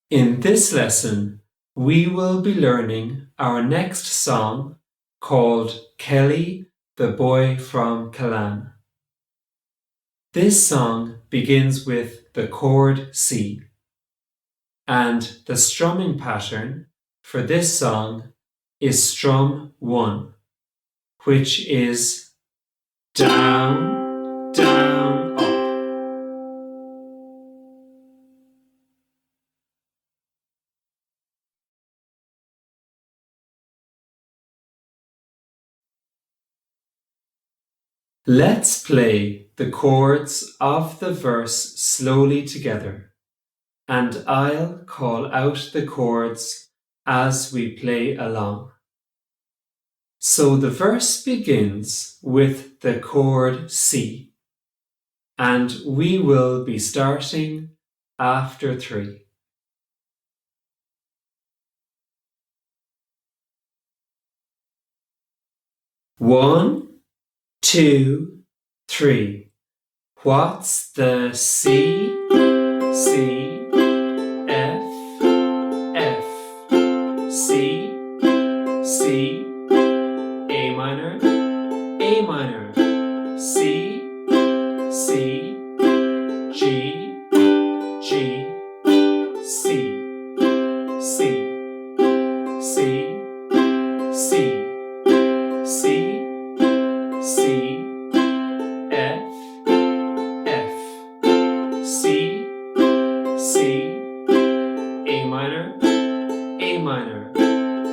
In this lesson, we will be learning our next song called Kelly, the Boy from Killane. This song begins with the chord C, and the strumming pattern for this song is strum 1, which is down, down, up. Let's play the chords of the verse slowly together, and I'll call out the chords as we play along. So the verse begins with the chord C, and we will be starting after 3. One, 2, 3. What's the C? C, F, F, C, C, A minor, A minor, C, C, G, G, C, C, C, C, C, C, F, F, C, C, A minor, A minor,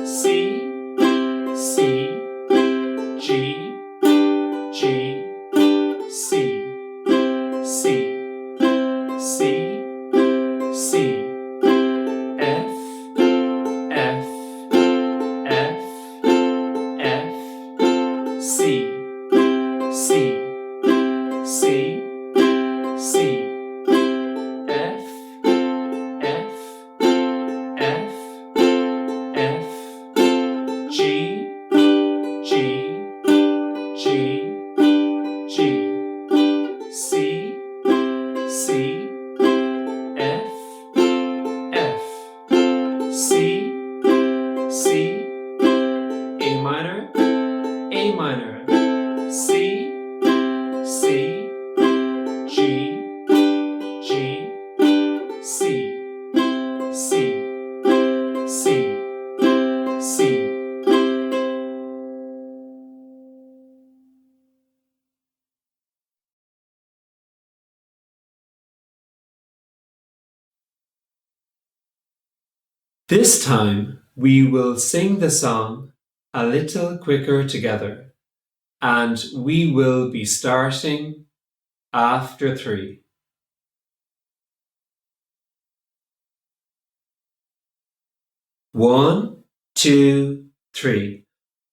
C, C, G, G, C, C, C, C, F, F, F, F, C, C, C, C, F, F, F, F, G, G, G, G, C, C, F, F, C, C, A minor, A minor, C, C, G, G, C, C, C, C. This time we will sing the song a little quicker together, and we will be starting after 3. 1, 2, 3.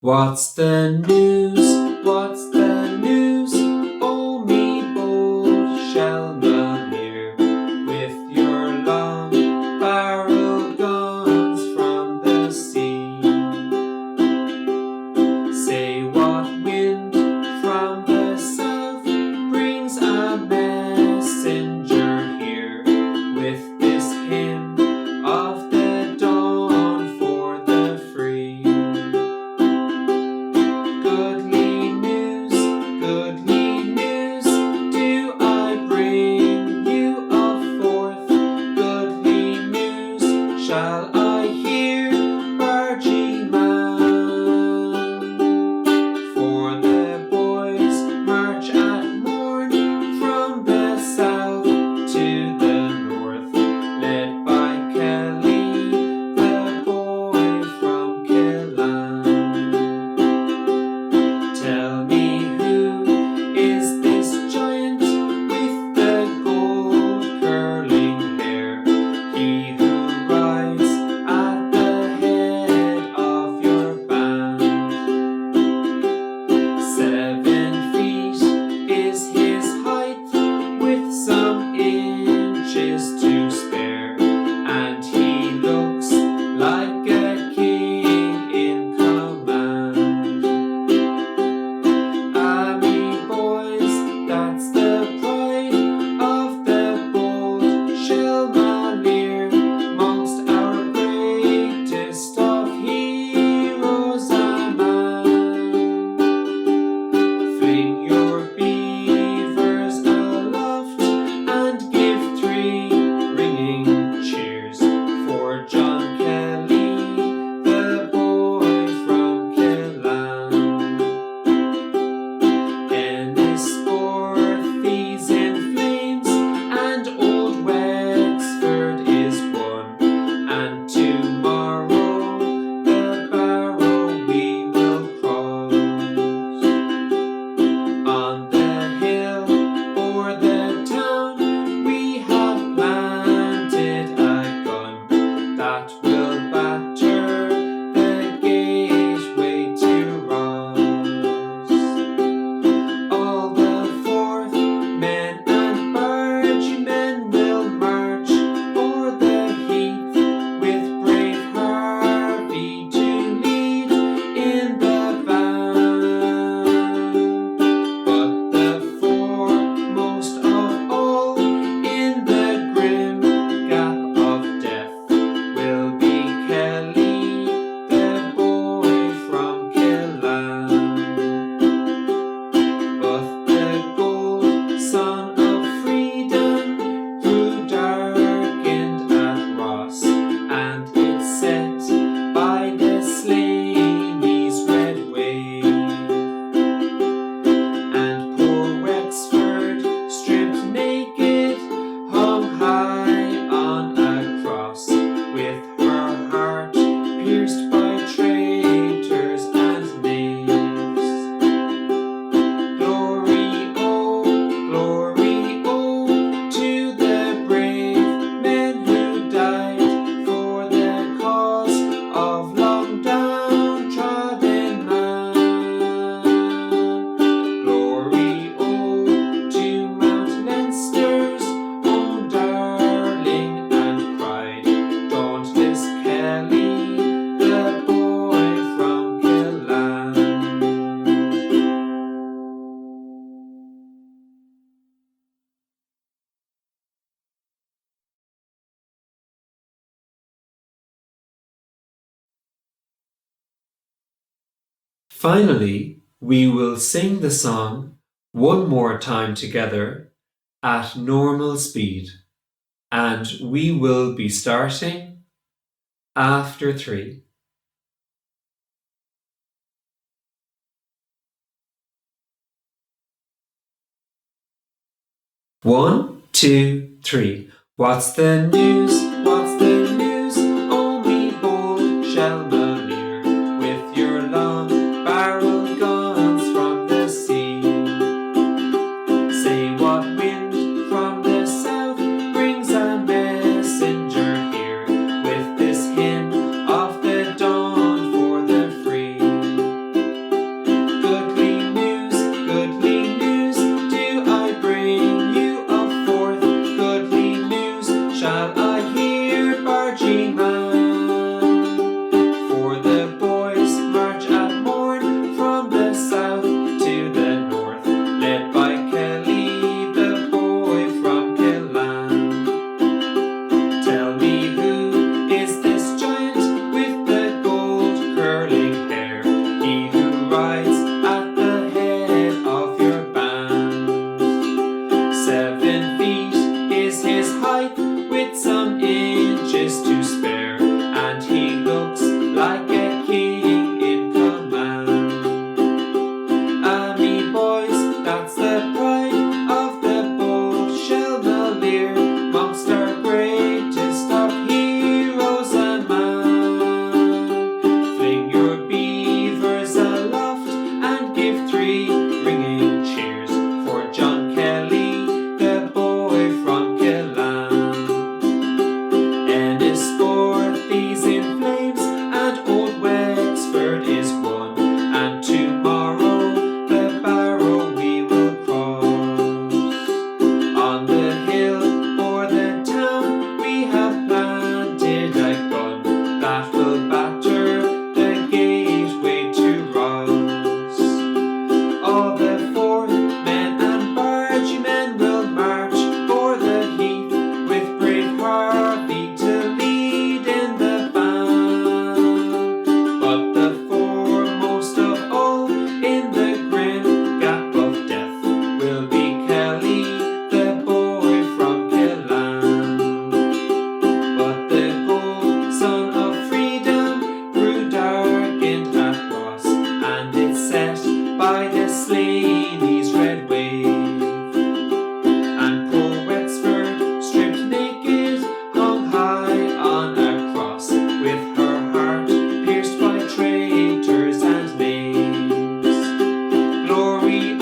What's the news? What's the news? Oh, me bold Shelmanier, with your long barrel guns from the sea. Say what wind from the south brings a messenger here with this hymn of the dawn for the free. Goodly news, do I bring you of forth? Goodly news shall I hear, bargee man. For the boys march at morn from the south to the north, led by Kelly, the boy from Killane. Tell me, who is this giant with the gold curling hair? He who rides at the head of your band. 7 feet is his height, with some inches to spare, and he looks like a king in command. Finally, we will sing the song one more time together at normal speed, and we will be starting after 3. 1, 2, 3. What's the news? What's the news? Oh, me bold Shelmalier, with your long barrel guns from the sea. Say what wind from the south brings a messenger here, with this hymn of the dawn for the free. Goodly news, do I bring you of forth? Goodly news, shall I hear barging man? For the boys march at morn from the south to the north, led by Kelly, the boy from Killane. Tell me, who is this giant with the gold curling hair? He who rides at the head of your band. 7 feet is his height, with some inches to spare, and he looks like a king in command. Ah, me boys, that's the pride of the bold Shelmalier, mongst our greatest of heroes a man. Fling your beavers aloft and give 3 ringing cheers for John Kelly, the boy from Killane. Enniscorthy's in flames and old Wexford is won, and tomorrow the Barrow we will cross. On the hill or the town we have planted a gun that will batter the gateway to Ross. All the foremen and bargemen will march for the heath, with brave Harvey to lead in the van. But the foremost of all in the grim gap of death will be Kelly, the boy from Killane. But the gold sun of freedom grew darkened at Ross, and it set by the Slaney's red wave. And poor Wexford, stripped naked, hung high on a cross, with her heart pierced by traitors and knaves. Glory